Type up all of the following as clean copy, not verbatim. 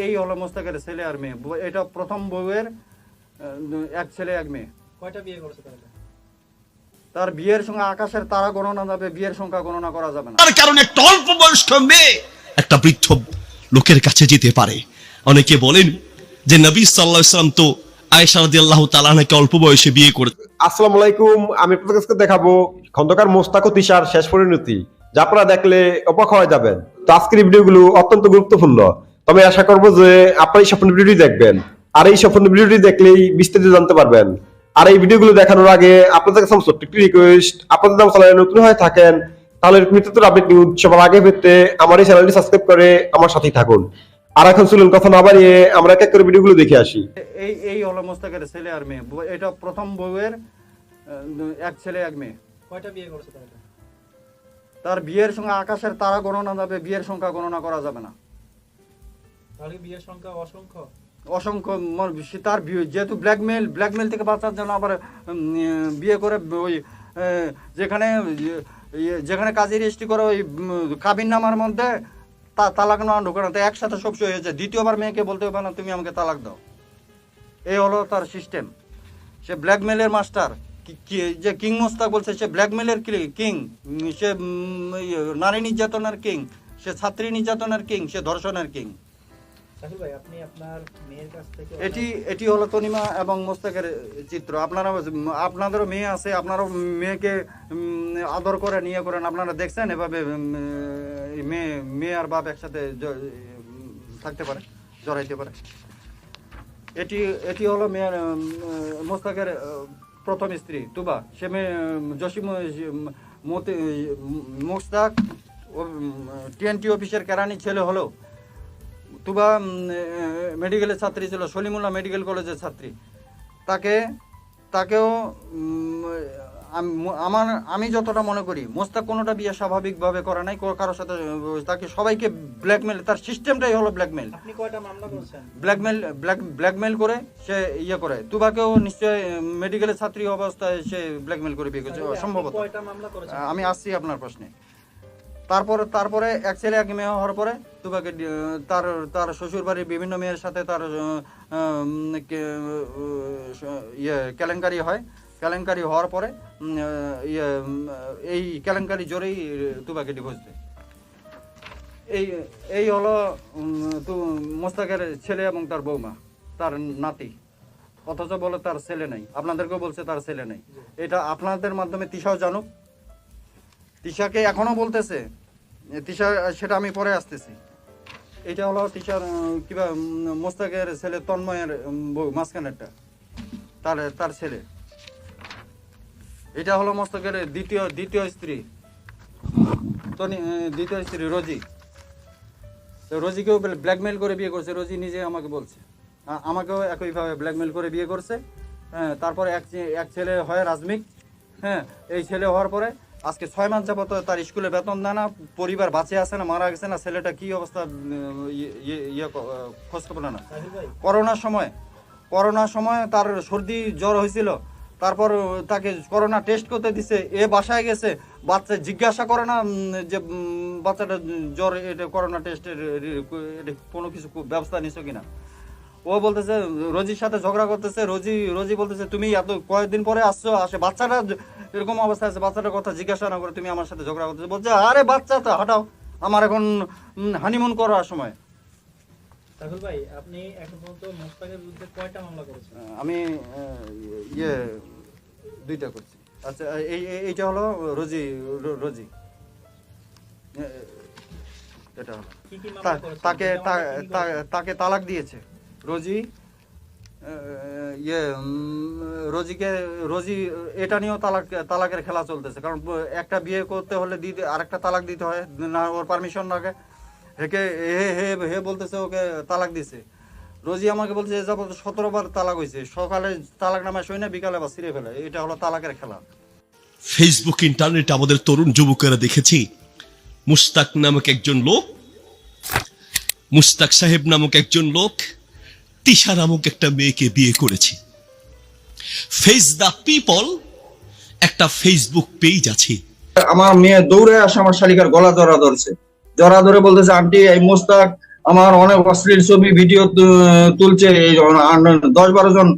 এই হলো মোস্তাকের ছেলে আর মেয়ে। এটা প্রথম বউয়ের এক ছেলে এক মেয়ে। কয়টা বিয়ে করেছে তাহলে? তার বিয়ের সঙ্গে আকাশের তারা গণনা যাবে, বিয়ের সংখ্যা গণনা করা যাবে না। তার কারণে একটা অল্প বয়স্ক মেয়ে একটা বৃদ্ধ লোকের কাছে যেতে পারে। অনেকে বলেন যে নবী সাল্লাল্লাহু আলাইহি ওয়াসাল্লাম তো আয়েশা রাদিয়াল্লাহু তাআলা আনহাকে অল্প বয়সে বিয়ে করেছে। আসসালামু আলাইকুম, আমি আপনাদের কাছে দেখাবো খন্দকার মোস্তাক ও তিশার শেষ পরিণতি, যা আপনারা দেখলে অবাক হয়ে যাবেন। তো আজকের এই ভিডিওগুলো অত্যন্ত গুরুত্বপূর্ণ, তবে আশা করবো যে আপনারা এই সম্পূর্ণ ভিডিওটি দেখবেন, আর এই সম্পূর্ণ ভিডিওটি দেখলেই বিস্তারিত জানতে পারবেন। আর এই ভিডিওগুলো দেখানোর আগে আপনাদের কাছে ছোট্ট একটি রিকোয়েস্ট, আপনাদের নাম চ্যানেলে নতুন হয়ে থাকেন তাহলে মৃত্যুর আপডেট নিউজ সবার আগে পেতে আমার এই চ্যানেলটি সাবস্ক্রাইব করে আমার সাথেই থাকুন। আর এখন চলুন কথা না বাড়িয়ে আমরা এক এক করে ভিডিওগুলো দেখে আসি। এই হলো মোস্তাকের ছেলে আর মেয়ে। এটা প্রথম বউয়ের এক ছেলে এক মেয়ে। কয়টা বিয়ে করেছে তাহলে? তার বিয়ের সঙ্গে আকাশের তারা গণনা যাবে, বিয়ের সংখ্যা গণনা করা যাবে না। তাহলে বিয়ের সংখ্যা অসংখ্য অসংখ্য। তার যেহেতু ব্ল্যাকমেল থেকে বাঁচার জন্য আবার বিয়ে করে ওই যেখানে কাজী রেজিস্ট্রি করে ওই কাবিন নামার মধ্যে তালাক না ঢোকানো, তো একসাথে সব হয়ে যাচ্ছে। দ্বিতীয়বার মেয়েকে বলতে হবে না তুমি আমাকে তালাক দাও। এই হলো তার সিস্টেম। সে ব্ল্যাকমেলের মাস্টার, যে কিং মোস্তাক বলছে সে ব্ল্যাকমেলের কিং, সে নারী নির্যাতনের কিং, সে ছাত্রী নির্যাতনের কিং, সে ধর্ষণের কিং। সাহিল ভাই, আপনি আপনার মেয়ের কাছ থেকে এটি হলো তনিমা এবং মোস্তাকের চিত্র। আপনাদেরও মেয়ে আছে, আপনারাও মেয়েকে আদর করে নিয়ে করেন। আপনারা দেখছেন এভাবে মেয়ে আর বাপ একসাথে থাকতে পারে, জড়াইতে পারে। এটি হলো মেয়ের মোস্তাকের প্রথম স্ত্রী তুবা। সে মেয়ে জসিম মোস্তাক টিএনটি অফিসের কেরানি ছেলে হলো। তুবা মেডিকেলের ছাত্রী ছিল, সলিমুল্লাহ মেডিকেল কলেজের ছাত্রী। তাকেও আমি যতটা মনে করি মোস্তাক কোনোটা বিয়ে স্বাভাবিকভাবে করে নাই কারোর সাথে। তাকে সবাইকে ব্ল্যাকমেল, তার সিস্টেমটাই হলো ব্ল্যাকমেল। আপনি কয়টা মামলা করেছেন? ব্ল্যাকমেল করে সে ইয়ে করে। তুবাকেও নিশ্চয় মেডিকেলের ছাত্রী অবস্থায় সে ব্ল্যাকমেল করে বিয়ে করছে সম্ভবত। কয়টা মামলা করেছেন? আমি আসছি আপনার প্রশ্নে। তারপরে এক ছেলে এক মেয়ে হওয়ার পরে তুবাকে তার শ্বশুর বাড়ির বিভিন্ন মেয়ের সাথে তার কেলেঙ্কারি হয়। কেলেঙ্কারি হওয়ার পরে এই কেলেঙ্কারি জোরেই তুবাকে ডিভোর্স দেয়। এই হলো মোস্তাকের ছেলে এবং তার বৌমা, তার নাতি। অথচ বলে তার ছেলে নেই, আপনাদেরকেও বলছে তার ছেলে নেই। এটা আপনাদের মাধ্যমে তিশাও জানুক। তিশাকে এখনো বলতেছে তিশা, সেটা আমি পরে আসতেছি। এটা হলো তিশার কিবা মোস্তাকের ছেলে তন্ময়ের বউ, মাঝখানেরটা তার ছেলে। এটা হলো মোস্তাকের দ্বিতীয় স্ত্রী রোজি। রোজিকেও ব্ল্যাকমেল করে বিয়ে করছে। রোজি নিজে আমাকে বলছে, আমাকেও একইভাবে ব্ল্যাকমেল করে বিয়ে করছে। হ্যাঁ, তারপরে এক ছেলে হয় রাজমিক। হ্যাঁ, এই ছেলে হওয়ার পরে আজকে 6 মাস যাবত তার স্কুলে বেতন দেয় না, পরিবার বাঁচে আছে না মারা গেছে না, ছেলেটা কি অবস্থা খোঁজ খবর না। করোনার সময় তার সর্দি জ্বর হয়েছিল, তারপর তাকে করোনা টেস্ট করতে দিছে। বাসায় গেছে, বাচ্চা জিজ্ঞাসা করে না যে বাচ্চাটা জ্বর, এটা করোনা টেস্টের কোনো কিছু ব্যবস্থা নিছো কিনা। ও বলতেছে রোজির সাথে ঝগড়া করতেছে। রোজি বলতেছে তুমি এত কয়েকদিন পরে আসে বাচ্চাটা এরকম অবস্থা আছে, বাচ্চাটার কথা জিজ্ঞাসা না করে তুমি আমার সাথে ঝগড়া করতেছে। বলছে আরে বাচ্চা তো হাঁটাও, আমার এখন হানিমুন করার সময়। সাহিল ভাই, আপনি এখন পর্যন্ত মোস্তাকের বিরুদ্ধে কয়টা মামলা করেছেন? আমি 2টা করছি। আচ্ছা, এইটা হলো রোজি। এটা হলো তাকে তালাক দিয়েছে রোজি। রোজি এটা নিয়েও তালাকের খেলা চলতেছে। কারণ একটা বিয়ে করতে হলে আরেকটা তালাক দিতে হয় না, ওর পারমিশন লাগে। হে বলতেছে ওকে তালাক দিছে। রোজি আমাকে বলছে যাবত 17 বার তালাক হয়েছে, সকালে তালাক নামে শুই না, বিকালে আবার ছিঁড়ে ফেলে। এটা হলো তালাকের খেলা। ফেসবুক ইন্টারনেটে আমাদের তরুণ যুবকেরা দেখেছি মুস্তাক নামক একজন লোক, মুস্তাক সাহেব নামক একজন লোক তিশা নামক একটা মেয়েকে বিয়ে করেছে। ফেস দ্য পিপল একটা ফেসবুক পেজ আছে। আমার মেয়ে দৌড়ে আসে আমার শালিকার গলা ধরে বলতেছে আন্টি এই মোস্তাক আমার অনেক অশ্লীল ছবি ভিডিও তুলছে, এই 10-12 জন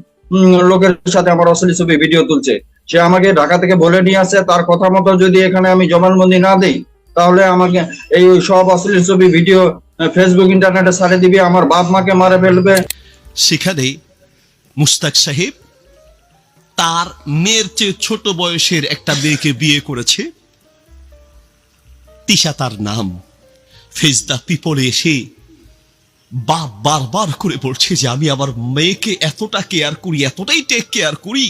লোকের সাথে আমার অশ্লীল ছবি ভিডিও তুলছে। সে আমাকে ঢাকা থেকে বলে নিয়ে আসে, তার কথা মতো যদি এখানে আমি জবানবন্দি না দিই তাহলে আমাকে এই সব অশ্লীল ছবি ভিডিও ফেসবুক ইন্টারনেটে ছাড়ে দিবে, আমার বাপ মাকে মারে ফেলবে। সেখানে মুস্তাক সাহেব তার মেয়ের চেয়ে ছোট বয়সের একটা মেয়েকে বিয়ে করেছে। তিশা তার নাম। ফেস দ্য পিপলে এসে বাপ বারবার করে বলছে যে আমি আমার মেয়েকে এতটা কেয়ার করি, এতটাই টেক কেয়ার করি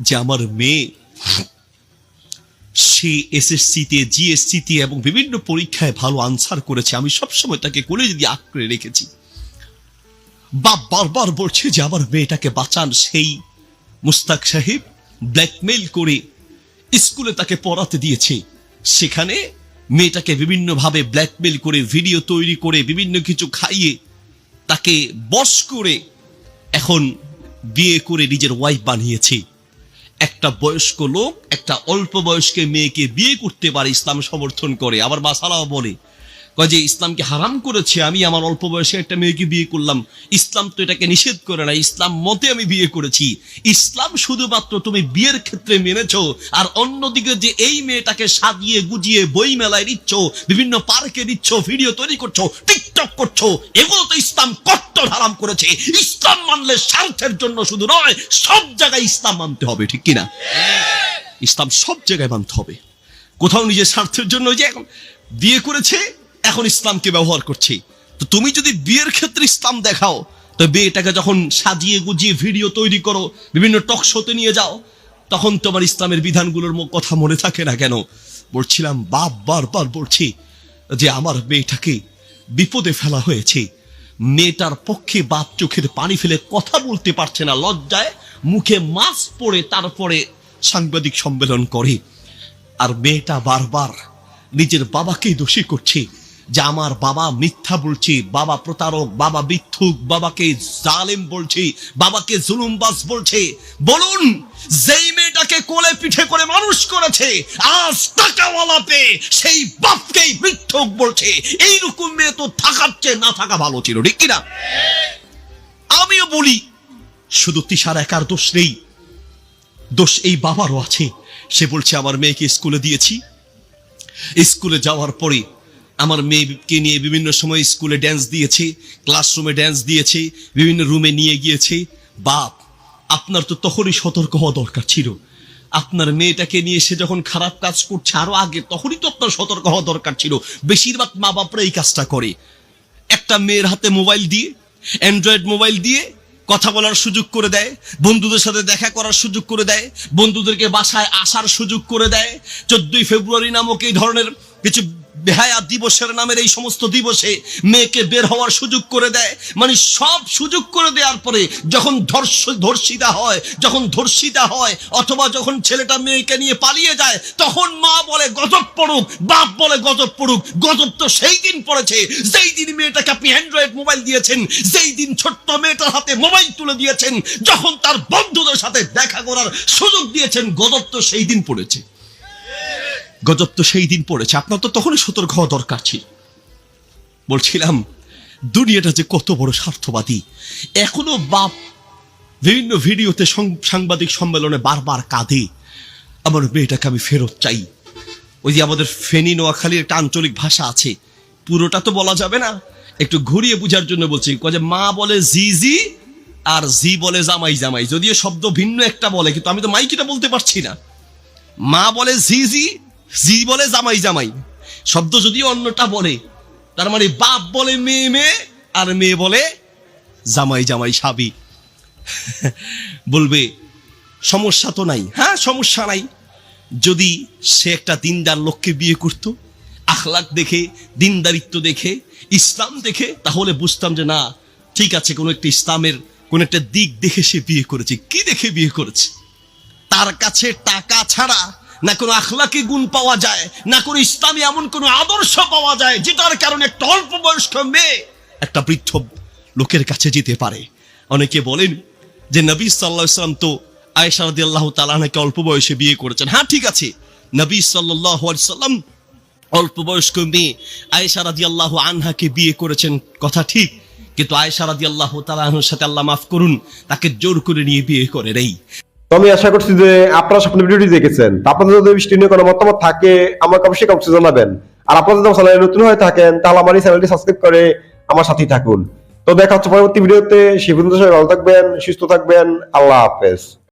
যে আমার মেয়ে সে এসএসসিতে, জিএসসিতে এবং বিভিন্ন পরীক্ষায় ভালো আনসার করেছে। আমি সবসময় তাকে কোলে যদি আঁকড়ে রেখেছি। বাপ বারবার বলছে যে আমার মেয়েটাকে বাঁচান। সেই মুস্তাক সাহেব ব্ল্যাকমেইল করে স্কুলে তাকে পড়াতে দিয়েছে। সেখানে মেয়েটাকে বিভিন্নভাবে ব্ল্যাকমেইল করে, ভিডিও তৈরি করে, বিভিন্ন কিছু খাইয়ে তাকে বশ করে এখন বিয়ে করে নিজের ওয়াইফ বানিয়েছে। একটা বয়স্ক লোক একটা অল্প বয়স্কে মেয়েকে বিয়ে করতে পারে, ইসলাম সমর্থন করে। আবার মাসালাও বলে যে ইসলামকে হারাম করেছে, আমি আমার অল্প বয়সে একটা মেয়েকে বিয়ে করলাম। ইসলাম তো এটাকে নিষেধ করে না, ইসলাম মতে আমি বিয়ে করেছি। ইসলাম শুধুমাত্র তুমি বিয়ের ক্ষেত্রে মেনেছো, আর অন্যদিকে যে এই মেয়েটাকে সাজিয়ে গুজিয়ে বই মেলায় দিচ্ছ, বিভিন্ন পার্কে দিচ্ছ, ভিডিও তৈরি করছো, টিকটক করছো, এগুলো তো ইসলাম কট্টর হারাম করেছে। ইসলাম মানলে স্বার্থের জন্য শুধু নয়, সব জায়গায় ইসলাম মানতে হবে, ঠিক কিনা? ইসলাম সব জায়গায় মানতে হবে। কোথাও নিজের স্বার্থের জন্য যে এখন বিয়ে করেছে, এখন ইসলামকে ব্যবহার করছে। তো তুমি যদি বিয়ের ক্ষেত্রে ইসলাম দেখাও, তো বিয়েটাকে যখন সাজিয়ে গুজিয়ে ভিডিও তৈরি করো, বিভিন্ন টক শোতে নিয়ে যাও, তখন তোমার ইসলামের বিধানগুলোর কথা মনে থাকে না কেন? বলছিলাম বাপ বারবার বলছি যে আমার মেয়েটাকে বিপদে ফেলা হয়েছে। মেয়েটার পক্ষে বাপ চোখের পানি ফেলে কথা বলতে পারছে না, লজ্জায় মুখে মাস্ক পরে তারপরে সাংবাদিক সম্মেলন করে। আর মেয়েটা বারবার নিজের বাবাকেই দোষী করছে যে আমার বাবা মিথ্যা বলছে, বাবা প্রতারক, বাবা মিথ্যুক, বাবাকে জালেম বলছে, বাবাকে জুলুমবাজ বলছে। বলুন, যেই মেয়েটাকে কোলে পিঠে করে মানুষ করেছে, আজ টাকাওয়ালা পেয়ে সেই বাপকেই মিথ্যুক বলছে। এইরকম মেয়ে তো থাকার চেয়ে না থাকা ভালো ছিল, ঠিক কিনা? আমিও বলি শুধু তিশার একার দোষ নেই, দোষ এই বাবারও আছে। সে বলছে আমার মেয়েকে স্কুলে দিয়েছি, স্কুলে যাওয়ার পরে আমার মেয়েকে নিয়ে বিভিন্ন সময় স্কুলে ড্যান্স দিয়েছে, ক্লাসরুমে ড্যান্স দিয়েছে, বিভিন্ন রুমে নিয়ে গিয়েছে। বাপ, আপনার তো তখনই সতর্ক হওয়া দরকার ছিল। আপনার মেয়েটাকে নিয়ে সে যখন খারাপ কাজ করছে আরো আগে, তখনই তো আপনার সতর্ক হওয়া দরকার ছিল। বেশিরভাগ মা বাপরা এই কাজটা করে। একটা মেয়ের হাতে মোবাইল দিয়ে, অ্যান্ড্রয়েড মোবাইল দিয়ে কথা বলার সুযোগ করে দেয়, বন্ধুদের সাথে দেখা করার সুযোগ করে দেয়, বন্ধুদেরকে বাসায় আসার সুযোগ করে দেয়। 14ই ফেব্রুয়ারি নামক এই ধরনের কিছু বেহায়া দিবসের নামের এই সমস্ত দিবসে মেয়েকে বের হওয়ার সুযোগ করে দেয়। মানে সব সুযোগ করে দেওয়ার পরে যখন ধর্ষিতা হয় অথবা যখন ছেলেটা মেয়েকে নিয়ে পালিয়ে যায়, তখন মা বলে গজব পড়ুক, বাপ বলে গজব পড়ুক। গজব তো সেই দিন পড়েছে যেই দিন মেয়েটাকে আপনি অ্যান্ড্রয়েড মোবাইল দিয়েছেন, যেই দিন ছোট্ট মেয়েটার হাতে মোবাইল তুলে দিয়েছেন, যখন তার বন্ধুদের সাথে দেখা করার সুযোগ দিয়েছেন, গজব তো সেই দিন পড়েছে। গজব তো সেই দিন পড়েছে। আপনার তো তখনই সতর্ক হওয়া দরকার ছিল। বলছিলাম দুনিয়াটা যে কত বড় স্বার্থবাদী। এখনো বাপ বিভিন্ন ভিডিওতে সাংবাদিক সম্মেলনে বারবার কাঁদে, আমার মেয়েটাকে আমি ফেরত চাই। ওই যে আমাদের ফেনী নোয়াখালীর একটা আঞ্চলিক ভাষা আছে, পুরোটা তো বলা যাবে না, একটু ঘুরিয়ে বুঝার জন্য বলছি। মা বলে জি জি আর জি বলে জামাই জামাই, যদিও শব্দ ভিন্ন একটা বলে, কিন্তু আমি তো মাইকিটা বলতে পারছি না। মা বলে জি জি, জি বলে জামাই জামাই, শব্দ যদিও অন্যটা বলে। তার মানে বাপ বলে মেয়ে মেয়ে, আর মেয়ে বলে জামাই জামাই স্বামী। বলবে সমস্যা তো নাই। হ্যাঁ, সমস্যা নাই যদি সে একটা দিনদার লোককে বিয়ে করত, আখলাক দেখে, দিনদারিত্ব দেখে, ইসলাম দেখে, তাহলে বুঝতাম যে না ঠিক আছে, কোনো একটা ইসলামের কোন একটা দিক দেখে সে বিয়ে করেছে। কি দেখে বিয়ে করেছে? তার কাছে টাকা ছাড়া না কোনো আখলাকি গুণ পাওয়া যায়, না কোনো ইসলামী এমন কোনো আদর্শ পাওয়া যায় যেটার কারণে একটা অল্প বয়স্ক মেয়ে একটা বৃদ্ধ লোকের কাছে যেতে পারে। অনেকে বলেন যে নবী সাল্লাল্লাহু আলাইহি ওয়াসাল্লাম তো আয়েশা রাদিয়াল্লাহু তাআলা আনহাকে অল্প বয়সে বিয়ে করেছেন। হ্যাঁ ঠিক আছে, নবী সাল্লাল্লাহু আলাইহি ওয়াসাল্লাম অল্প বয়স্ক মেয়ে আয়েশা রাদিয়াল্লাহু আনহাকে বিয়ে করেছেন, কথা ঠিক, কিন্তু আয়েশা রাদিয়াল্লাহু তাআলা আনহার সাথে আল্লাহ মাফ করুন তাকে জোর করে নিয়ে বিয়ে করে নেই। তো আমি আশা করছি যে আপনারা সম্পূর্ণ ভিডিওটি দেখেছেন। তো আপনাদের যদি বৃষ্টি নিয়ে কোনো মতামত থাকে আমাকে অবশ্যই কমেন্টে জানাবেন। আর আপনারা যদি আমার চ্যানেলে নতুন হয়ে থাকেন তাহলে আমার এই চ্যানেলটি সাবস্ক্রাইব করে আমার সাথেই থাকুন। তো দেখা হচ্ছে পরবর্তী ভিডিওতে। সে পর্যন্ত সবাই ভালো থাকবেন, সুস্থ থাকবেন। আল্লাহ হাফেজ।